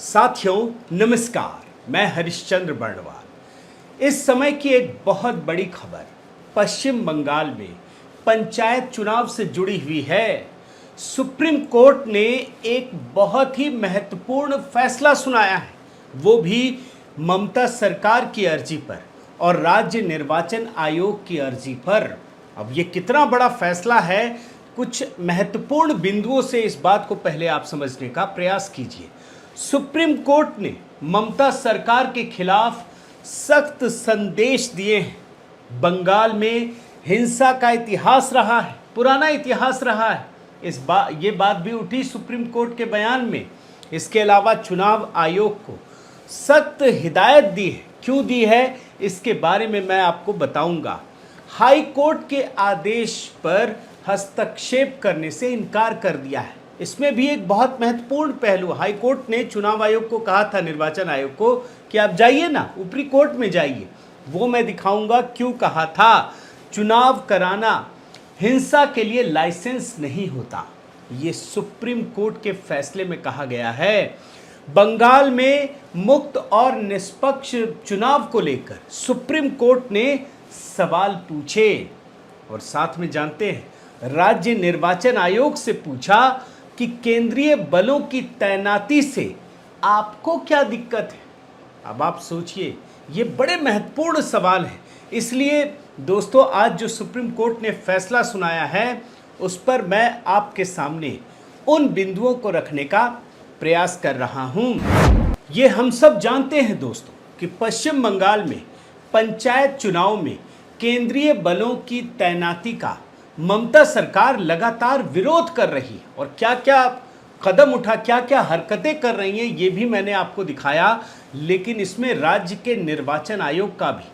साथियों नमस्कार, मैं हरिश्चंद्र बर्णवाल। इस समय की एक बहुत बड़ी खबर पश्चिम बंगाल में पंचायत चुनाव से जुड़ी हुई है। सुप्रीम कोर्ट ने एक बहुत ही महत्वपूर्ण फैसला सुनाया है, वो भी ममता सरकार की अर्जी पर और राज्य निर्वाचन आयोग की अर्जी पर। अब ये कितना बड़ा फैसला है, कुछ महत्वपूर्ण बिंदुओं से इस बात को पहले आप समझने का प्रयास कीजिए। सुप्रीम कोर्ट ने ममता सरकार के खिलाफ सख्त संदेश दिए हैं। बंगाल में हिंसा का इतिहास रहा है, पुराना इतिहास रहा है। ये बात भी उठी सुप्रीम कोर्ट के बयान में। इसके अलावा चुनाव आयोग को सख्त हिदायत दी है। क्यों दी है, इसके बारे में मैं आपको बताऊंगा। हाई कोर्ट के आदेश पर हस्तक्षेप करने से इनकार कर दिया है। इसमें भी एक बहुत महत्वपूर्ण पहलू, हाई कोर्ट ने चुनाव आयोग को कहा था, निर्वाचन आयोग को, कि आप जाइए ना, ऊपरी कोर्ट में जाइए। वो मैं दिखाऊंगा क्यों कहा था। चुनाव कराना हिंसा के लिए लाइसेंस नहीं होता, ये सुप्रीम कोर्ट के फैसले में कहा गया है। बंगाल में मुक्त और निष्पक्ष चुनाव को लेकर सुप्रीम कोर्ट ने सवाल पूछे और साथ में जानते हैं राज्य निर्वाचन आयोग से पूछा कि केंद्रीय बलों की तैनाती से आपको क्या दिक्कत है। अब आप सोचिए, ये बड़े महत्वपूर्ण सवाल हैं। इसलिए दोस्तों, आज जो सुप्रीम कोर्ट ने फैसला सुनाया है उस पर मैं आपके सामने उन बिंदुओं को रखने का प्रयास कर रहा हूं। ये हम सब जानते हैं दोस्तों कि पश्चिम बंगाल में पंचायत चुनाव में केंद्रीय बलों की तैनाती का ममता सरकार लगातार विरोध कर रही है और क्या क्या कदम उठा, क्या क्या हरकतें कर रही हैं, ये भी मैंने आपको दिखाया। लेकिन इसमें राज्य के निर्वाचन आयोग का भी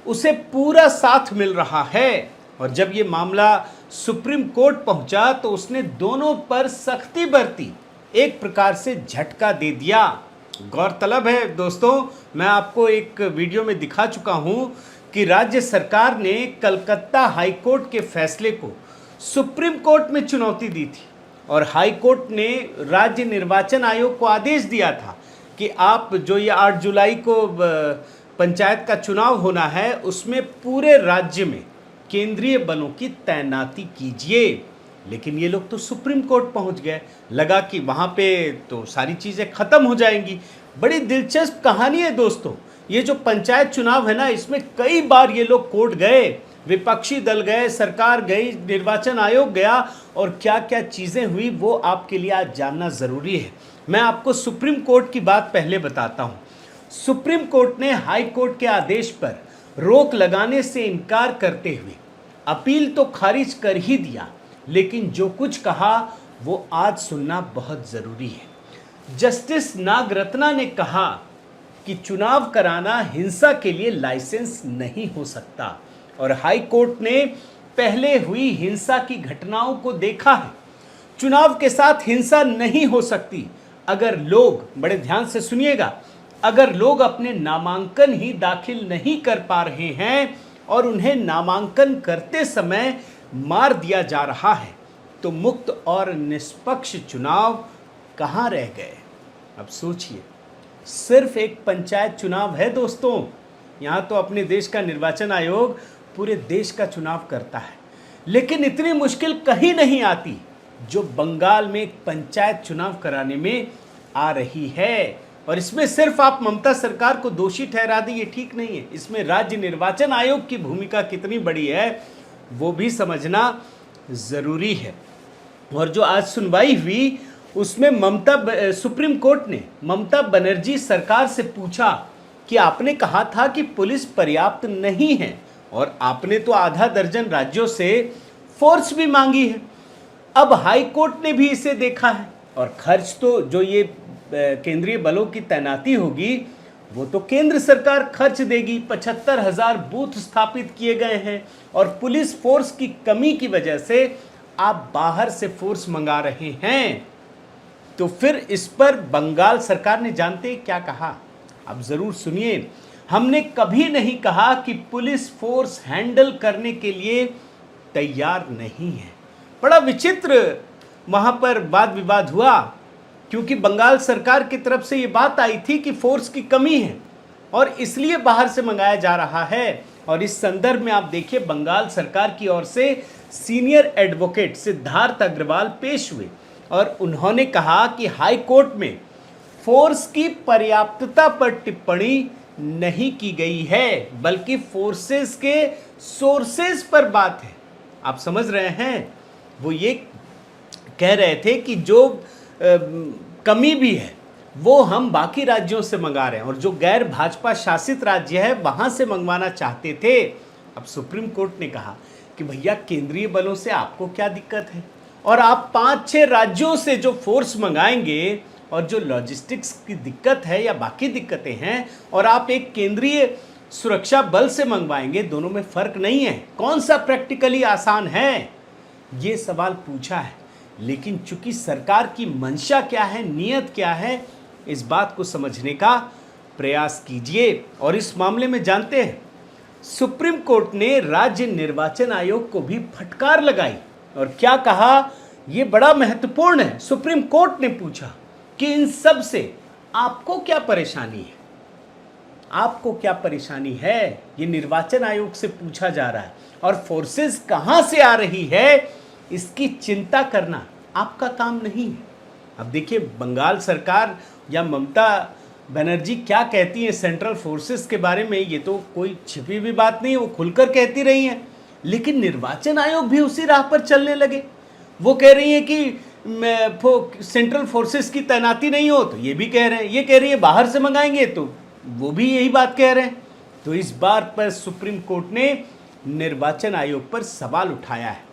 उसे पूरा साथ मिल रहा है। और जब ये मामला सुप्रीम कोर्ट पहुंचा तो उसने दोनों पर सख्ती बरती, एक प्रकार से झटका दे दिया। गौरतलब है दोस्तों, मैं आपको एक वीडियो में दिखा चुका हूं कि राज्य सरकार ने कलकत्ता हाई कोर्ट के फैसले को सुप्रीम कोर्ट में चुनौती दी थी और हाई कोर्ट ने राज्य निर्वाचन आयोग को आदेश दिया था कि आप जो ये 8 जुलाई को पंचायत का चुनाव होना है, उसमें पूरे राज्य में केंद्रीय बलों की तैनाती कीजिए। लेकिन ये लोग तो सुप्रीम कोर्ट पहुंच गए, लगा कि वहाँ पे तो सारी चीज़ें ख़त्म हो जाएंगी। बड़ी दिलचस्प कहानी है दोस्तों। ये जो पंचायत चुनाव है ना, इसमें कई बार ये लोग कोर्ट गए, विपक्षी दल गए, सरकार गई, निर्वाचन आयोग गया और क्या क्या चीज़ें हुई वो आपके लिए आज जानना ज़रूरी है। मैं आपको सुप्रीम कोर्ट की बात पहले बताता हूँ। सुप्रीम कोर्ट ने हाई कोर्ट के आदेश पर रोक लगाने से इनकार करते हुए अपील तो खारिज कर ही दिया, लेकिन जो कुछ कहा वो आज सुनना बहुत ज़रूरी है। जस्टिस नागरत्ना ने कहा कि चुनाव कराना हिंसा के लिए लाइसेंस नहीं हो सकता और हाई कोर्ट ने पहले हुई हिंसा की घटनाओं को देखा है। चुनाव के साथ हिंसा नहीं हो सकती अगर लोग, बड़े ध्यान से सुनिएगा, अगर लोग अपने नामांकन ही दाखिल नहीं कर पा रहे हैं और उन्हें नामांकन करते समय मार दिया जा रहा है, तो मुक्त और निष्पक्ष चुनाव कहाँ रह गए। अब सोचिए, सिर्फ एक पंचायत चुनाव है दोस्तों। यहाँ तो अपने देश का निर्वाचन आयोग पूरे देश का चुनाव करता है, लेकिन इतनी मुश्किल कहीं नहीं आती जो बंगाल में एक पंचायत चुनाव कराने में आ रही है। और इसमें सिर्फ आप ममता सरकार को दोषी ठहरा दें, ये ठीक नहीं है। इसमें राज्य निर्वाचन आयोग की भूमिका कितनी बड़ी है वो भी समझना ज़रूरी है। और जो आज सुनवाई हुई उसमें सुप्रीम कोर्ट ने ममता बनर्जी सरकार से पूछा कि आपने कहा था कि पुलिस पर्याप्त नहीं है और आपने तो आधा दर्जन राज्यों से फोर्स भी मांगी है। अब हाई कोर्ट ने भी इसे देखा है और खर्च तो जो ये केंद्रीय बलों की तैनाती होगी वो तो केंद्र सरकार खर्च देगी। 75,000 बूथ स्थापित किए गए हैं और पुलिस फोर्स की कमी की वजह से आप बाहर से फोर्स मंगा रहे हैं। तो फिर इस पर बंगाल सरकार ने जानते क्या कहा, अब जरूर सुनिए। हमने कभी नहीं कहा कि पुलिस फोर्स हैंडल करने के लिए तैयार नहीं है। बड़ा विचित्र वहां पर वाद विवाद हुआ क्योंकि बंगाल सरकार की तरफ से ये बात आई थी कि फोर्स की कमी है और इसलिए बाहर से मंगाया जा रहा है। और इस संदर्भ में आप देखिए, बंगाल सरकार की ओर से सीनियर एडवोकेट सिद्धार्थ अग्रवाल पेश हुए और उन्होंने कहा कि हाई कोर्ट में फोर्स की पर्याप्तता पर टिप्पणी नहीं की गई है, बल्कि फोर्सेस के सोर्सेस पर बात है। आप समझ रहे हैं, वो ये कह रहे थे कि जो कमी भी है वो हम बाकी राज्यों से मंगा रहे हैं और जो गैर भाजपा शासित राज्य है वहां से मंगवाना चाहते थे। अब सुप्रीम कोर्ट ने कहा कि भैया केंद्रीय बलों से आपको क्या दिक्कत है, और आप 5-6 राज्यों से जो फोर्स मंगाएंगे और जो लॉजिस्टिक्स की दिक्कत है या बाकी दिक्कतें हैं, और आप एक केंद्रीय सुरक्षा बल से मंगवाएंगे, दोनों में फर्क नहीं है। कौन सा प्रैक्टिकली आसान है, ये सवाल पूछा है। लेकिन चूंकि सरकार की मंशा क्या है, नियत क्या है, इस बात को समझने का प्रयास कीजिए। और इस मामले में जानते हैं, सुप्रीम कोर्ट ने राज्य निर्वाचन आयोग को भी फटकार लगाई और क्या कहा, यह बड़ा महत्वपूर्ण है। सुप्रीम कोर्ट ने पूछा कि इन सब से आपको क्या परेशानी है, आपको क्या परेशानी है, ये निर्वाचन आयोग से पूछा जा रहा है और फोर्सेस कहां से आ रही है इसकी चिंता करना आपका काम नहीं है। अब देखिए, बंगाल सरकार या ममता बनर्जी क्या कहती हैं सेंट्रल फोर्सेस के बारे में, ये तो कोई छिपी हुई बात नहीं है, वो खुलकर कहती रही हैं। लेकिन निर्वाचन आयोग भी उसी राह पर चलने लगे। वो कह रही है कि सेंट्रल फोर्सेस की तैनाती नहीं हो, तो ये भी कह रहे हैं, ये कह रही है बाहर से मंगाएंगे, तो वो भी यही बात कह रहे हैं। तो इस बार पर सुप्रीम कोर्ट ने निर्वाचन आयोग पर सवाल उठाया है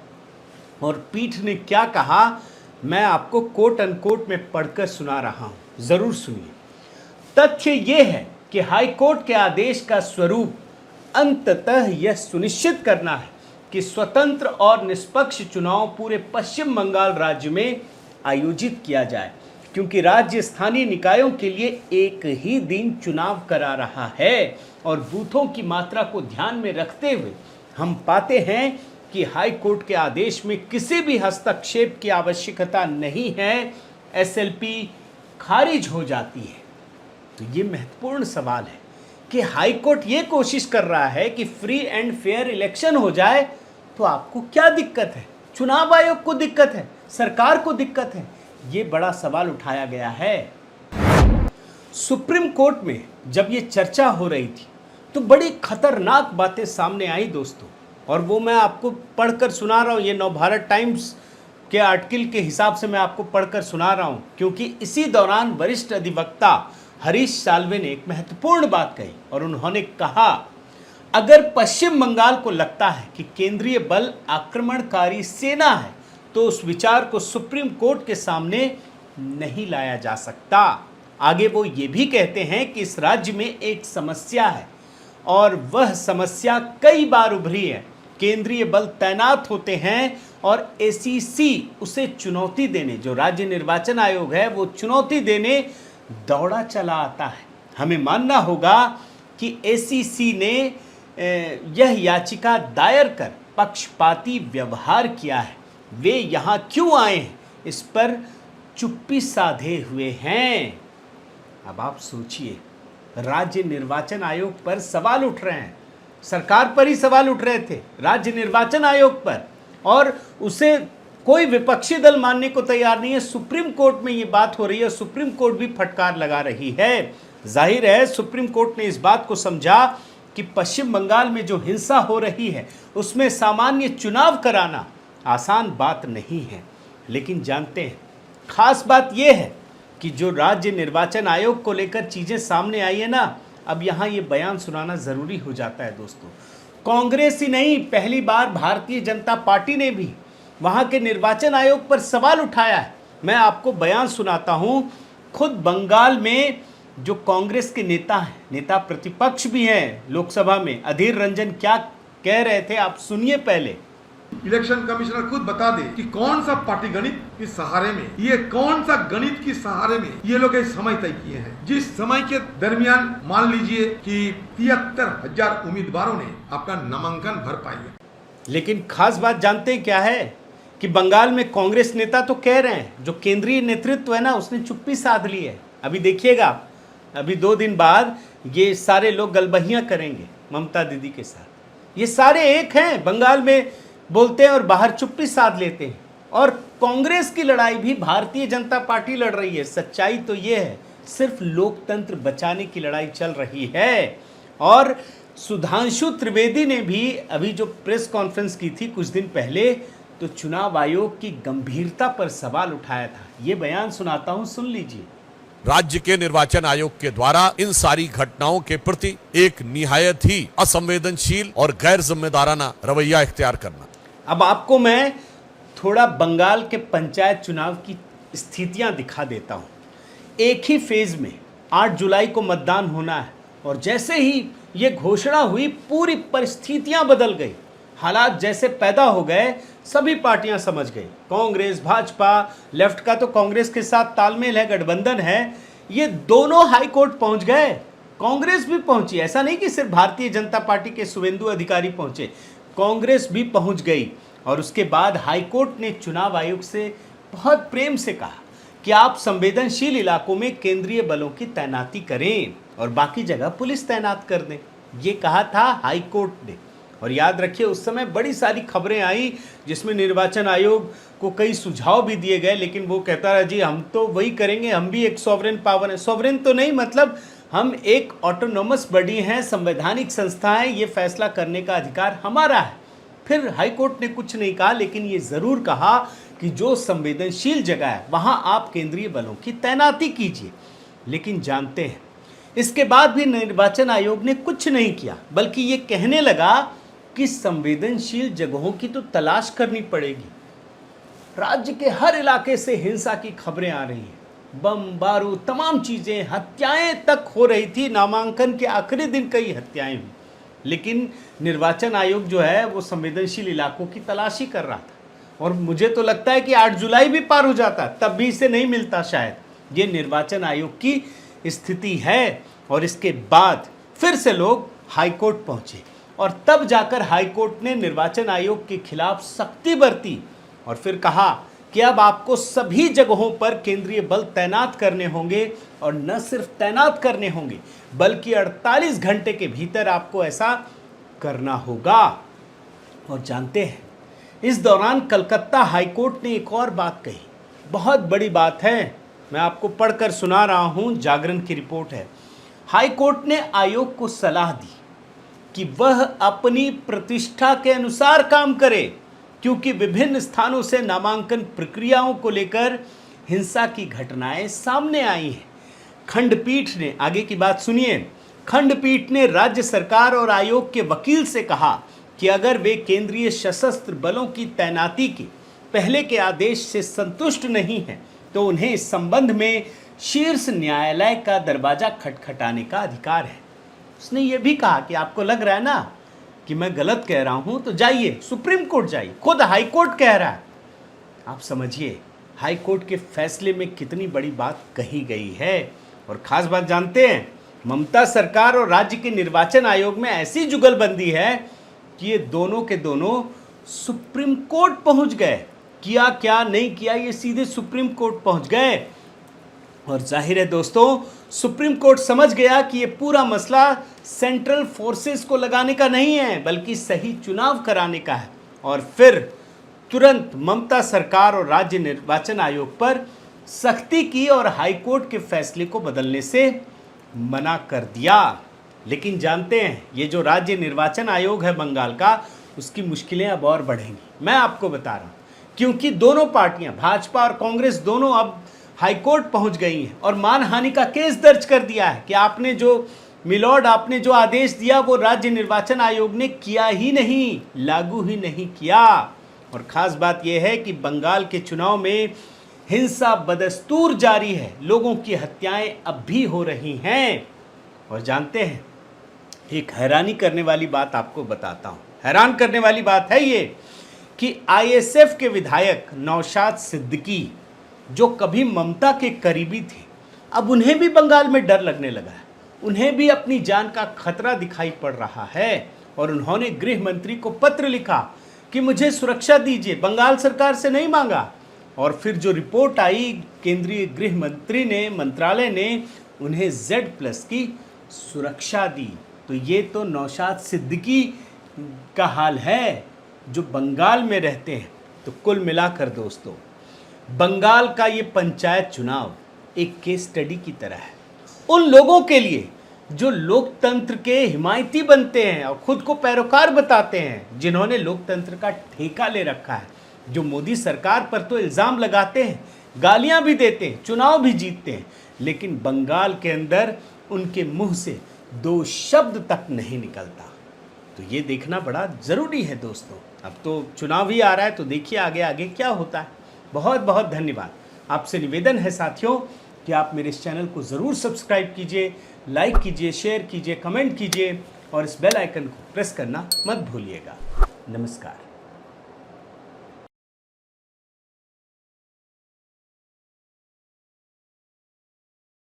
और पीठ ने क्या कहा, मैं आपको कोट अनकोट में पढ़कर सुना रहा हूं, जरूर सुनिए। तथ्य यह है कि हाई कोर्ट के आदेश का स्वरूप अंततः यह सुनिश्चित करना है कि स्वतंत्र और निष्पक्ष चुनाव पूरे पश्चिम बंगाल राज्य में आयोजित किया जाए, क्योंकि राज्य स्थानीय निकायों के लिए एक ही दिन चुनाव करा रहा है और बूथों की मात्रा को ध्यान में रखते हुए हम पाते हैं कि हाई कोर्ट के आदेश में किसी भी हस्तक्षेप की आवश्यकता नहीं है, एसएलपी खारिज हो जाती है। तो ये महत्वपूर्ण सवाल है कि हाई कोर्ट ये कोशिश कर रहा है कि फ्री एंड फेयर इलेक्शन हो जाए, तो आपको क्या दिक्कत है, चुनाव आयोग को दिक्कत है, सरकार को दिक्कत है, ये बड़ा सवाल उठाया गया है। सुप्रीम कोर्ट में जब ये चर्चा हो रही थी तो बड़ी खतरनाक बातें सामने आई दोस्तों, और वो मैं आपको पढ़कर सुना रहा हूँ। ये नवभारत टाइम्स के आर्टिकल के हिसाब से मैं आपको पढ़कर सुना रहा हूँ, क्योंकि इसी दौरान वरिष्ठ अधिवक्ता हरीश साल्वे ने एक महत्वपूर्ण बात कही और उन्होंने कहा, अगर पश्चिम बंगाल को लगता है कि केंद्रीय बल आक्रमणकारी सेना है, तो उस विचार को सुप्रीम कोर्ट के सामने नहीं लाया जा सकता। आगे वो ये भी कहते हैं कि इस राज्य में एक समस्या है और वह समस्या कई बार उभरी है। केंद्रीय बल तैनात होते हैं और एसीसी उसे चुनौती देने, जो राज्य निर्वाचन आयोग है वो चुनौती देने दौड़ा चला आता है। हमें मानना होगा कि एसीसी ने यह याचिका दायर कर पक्षपाती व्यवहार किया है। वे यहाँ क्यों आए हैं, इस पर चुप्पी साधे हुए हैं। अब आप सोचिए, राज्य निर्वाचन आयोग पर सवाल उठ रहे हैं, सरकार पर ही सवाल उठ रहे थे, राज्य निर्वाचन आयोग पर, और उसे कोई विपक्षी दल मानने को तैयार नहीं है। सुप्रीम कोर्ट में ये बात हो रही है, सुप्रीम कोर्ट भी फटकार लगा रही है। जाहिर है सुप्रीम कोर्ट ने इस बात को समझा कि पश्चिम बंगाल में जो हिंसा हो रही है उसमें सामान्य चुनाव कराना आसान बात नहीं है। लेकिन जानते हैं, खास बात यह है कि जो राज्य निर्वाचन आयोग को लेकर चीज़ें सामने आई है ना, अब यहाँ ये बयान सुनाना ज़रूरी हो जाता है दोस्तों। कांग्रेस ही नहीं, पहली बार भारतीय जनता पार्टी ने भी वहाँ के निर्वाचन आयोग पर सवाल उठाया है। मैं आपको बयान सुनाता हूँ। खुद बंगाल में जो कांग्रेस के नेता हैं, नेता प्रतिपक्ष भी हैं लोकसभा में, अधीर रंजन क्या कह रहे थे आप सुनिए पहले। इलेक्शन कमिश्नर खुद बता दे कि कौन सा पार्टी गणित के सहारे में, ये कौन सा गणित के सहारे में ये लोग एक समय तय किए हैं, जिस समय के दरमियान मान लीजिए कि 73,000 उम्मीदवारों ने अपना नामांकन भर पाए। लेकिन खास बात जानते हैं क्या है, कि बंगाल में कांग्रेस नेता तो कह रहे हैं, जो केंद्रीय नेतृत्व है ना उसने चुप्पी साध ली है। अभी देखिएगा, अभी 2 दिन बाद ये सारे लोग गलबहियां करेंगे ममता दीदी के साथ। ये सारे एक हैं, बंगाल में बोलते हैं और बाहर चुप्पी साध लेते हैं। और कांग्रेस की लड़ाई भी भारतीय जनता पार्टी लड़ रही है। सच्चाई तो ये है, सिर्फ लोकतंत्र बचाने की लड़ाई चल रही है। और सुधांशु त्रिवेदी ने भी अभी जो प्रेस कॉन्फ्रेंस की थी कुछ दिन पहले, तो चुनाव आयोग की गंभीरता पर सवाल उठाया था। ये बयान सुनाता हूं, सुन लीजिए। राज्य के निर्वाचन आयोग के द्वारा इन सारी घटनाओं के प्रति एक निहायत ही असंवेदनशील और गैर जिम्मेदाराना रवैया इख्तियार करना। अब आपको मैं थोड़ा बंगाल के पंचायत चुनाव की स्थितियां दिखा देता हूं। एक ही फेज में 8 जुलाई को मतदान होना है, और जैसे ही ये घोषणा हुई पूरी परिस्थितियां बदल गई। हालात जैसे पैदा हो गए सभी पार्टियां समझ गई। कांग्रेस, भाजपा, लेफ्ट का तो कांग्रेस के साथ तालमेल है, गठबंधन है, ये दोनों हाई कोर्ट पहुंच गए। कांग्रेस भी पहुंची, ऐसा नहीं कि सिर्फ भारतीय जनता पार्टी के शुभेंदु अधिकारी पहुंचे, कांग्रेस भी पहुंच गई। और उसके बाद हाई कोर्ट ने चुनाव आयोग से बहुत प्रेम से कहा कि आप संवेदनशील इलाकों में केंद्रीय बलों की तैनाती करें और बाकी जगह पुलिस तैनात कर दें। ये कहा था हाई कोर्ट ने। और याद रखिए, उस समय बड़ी सारी खबरें आई जिसमें निर्वाचन आयोग को कई सुझाव भी दिए गए, लेकिन वो कहता रहा जी हम तो वही करेंगे, हम भी एक सॉवरेन पावर है। सॉवरेन तो नहीं, मतलब हम एक ऑटोनोमस बॉडी हैं, संवैधानिक संस्था है, ये फैसला करने का अधिकार हमारा है। फिर हाई कोर्ट ने कुछ नहीं कहा, लेकिन ये ज़रूर कहा कि जो संवेदनशील जगह है वहाँ आप केंद्रीय बलों की तैनाती कीजिए। लेकिन जानते हैं, इसके बाद भी निर्वाचन आयोग ने कुछ नहीं किया, बल्कि ये कहने लगा कि संवेदनशील जगहों की तो तलाश करनी पड़ेगी। राज्य के हर इलाके से हिंसा की खबरें आ रही हैं, बम बारूद तमाम चीजें, हत्याएं तक हो रही थी। नामांकन के आखिरी दिन कई हत्याएं हुई, लेकिन निर्वाचन आयोग जो है वो संवेदनशील इलाकों की तलाशी कर रहा था। और मुझे तो लगता है कि 8 जुलाई भी पार हो जाता तब भी इसे नहीं मिलता शायद। ये निर्वाचन आयोग की स्थिति है। और इसके बाद फिर से लोग हाई कोर्ट पहुंचे, और तब जाकर हाई कोर्ट ने निर्वाचन आयोग के खिलाफ सख्ती बरती और फिर कहा कि अब आपको सभी जगहों पर केंद्रीय बल तैनात करने होंगे, और न सिर्फ तैनात करने होंगे बल्कि 48 घंटे के भीतर आपको ऐसा करना होगा। और जानते हैं, इस दौरान कलकत्ता हाई कोर्ट ने एक और बात कही, बहुत बड़ी बात है, मैं आपको पढ़कर सुना रहा हूं, जागरण की रिपोर्ट है। हाई कोर्ट ने आयोग को सलाह दी कि वह अपनी प्रतिष्ठा के अनुसार काम करे, क्योंकि विभिन्न स्थानों से नामांकन प्रक्रियाओं को लेकर हिंसा की घटनाएं सामने आई हैं। खंडपीठ ने, आगे की बात सुनिए, खंडपीठ ने राज्य सरकार और आयोग के वकील से कहा कि अगर वे केंद्रीय सशस्त्र बलों की तैनाती के पहले के आदेश से संतुष्ट नहीं हैं तो उन्हें इस संबंध में शीर्ष न्यायालय का दरवाजा खटखटाने का अधिकार है। उसने ये भी कहा कि आपको लग रहा है ना कि मैं गलत कह रहा हूं, तो जाइए सुप्रीम कोर्ट जाइए, खुद हाई कोर्ट कह रहा है। आप समझिए हाई कोर्ट के फैसले में कितनी बड़ी बात कही गई है। और खास बात जानते हैं, ममता सरकार और राज्य के निर्वाचन आयोग में ऐसी जुगलबंदी है कि ये दोनों के दोनों सुप्रीम कोर्ट पहुंच गए। किया क्या नहीं किया, ये सीधे सुप्रीम कोर्ट पहुंच गए। और जाहिर है दोस्तों, सुप्रीम कोर्ट समझ गया कि ये पूरा मसला सेंट्रल फोर्सेस को लगाने का नहीं है, बल्कि सही चुनाव कराने का है। और फिर तुरंत ममता सरकार और राज्य निर्वाचन आयोग पर सख्ती की और हाई कोर्ट के फैसले को बदलने से मना कर दिया। लेकिन जानते हैं, ये जो राज्य निर्वाचन आयोग है बंगाल का, उसकी मुश्किलें अब और बढ़ेंगी। मैं आपको बता रहा हूँ, क्योंकि दोनों पार्टियां, भाजपा और कांग्रेस, दोनों अब हाई कोर्ट पहुंच गई हैं और मानहानि का केस दर्ज कर दिया है कि आपने जो आदेश दिया वो राज्य निर्वाचन आयोग ने किया ही नहीं, लागू ही नहीं किया। और खास बात यह है कि बंगाल के चुनाव में हिंसा बदस्तूर जारी है, लोगों की हत्याएं अब भी हो रही हैं। और जानते हैं, एक हैरानी करने वाली बात आपको बताता हूं। हैरान करने वाली बात है ये कि आईएसएफ के विधायक नौशाद सिद्दीकी, जो कभी ममता के करीबी थे, अब उन्हें भी बंगाल में डर लगने लगा है। उन्हें भी अपनी जान का खतरा दिखाई पड़ रहा है। और उन्होंने गृह मंत्री को पत्र लिखा कि मुझे सुरक्षा दीजिए, बंगाल सरकार से नहीं मांगा। और फिर जो रिपोर्ट आई, केंद्रीय गृह मंत्री ने, मंत्रालय ने उन्हें Z+ की सुरक्षा दी। तो ये तो नौशाद सिद्दीकी का हाल है जो बंगाल में रहते हैं। तो कुल मिलाकर दोस्तों, बंगाल का ये पंचायत चुनाव एक केस स्टडी की तरह है उन लोगों के लिए जो लोकतंत्र के हिमायती बनते हैं और खुद को पैरोकार बताते हैं, जिन्होंने लोकतंत्र का ठेका ले रखा है, जो मोदी सरकार पर तो इल्ज़ाम लगाते हैं, गालियां भी देते हैं, चुनाव भी जीतते हैं, लेकिन बंगाल के अंदर उनके मुंह से 2 शब्द तक नहीं निकलता। तो ये देखना बड़ा ज़रूरी है दोस्तों। अब तो चुनाव ही आ रहा है, तो देखिए आगे आगे क्या होता है। बहुत बहुत धन्यवाद। आपसे निवेदन है साथियों कि आप मेरे इस चैनल को ज़रूर सब्सक्राइब कीजिए, लाइक कीजिए, शेयर कीजिए, कमेंट कीजिए और इस बेल आइकन को प्रेस करना मत भूलिएगा। नमस्कार।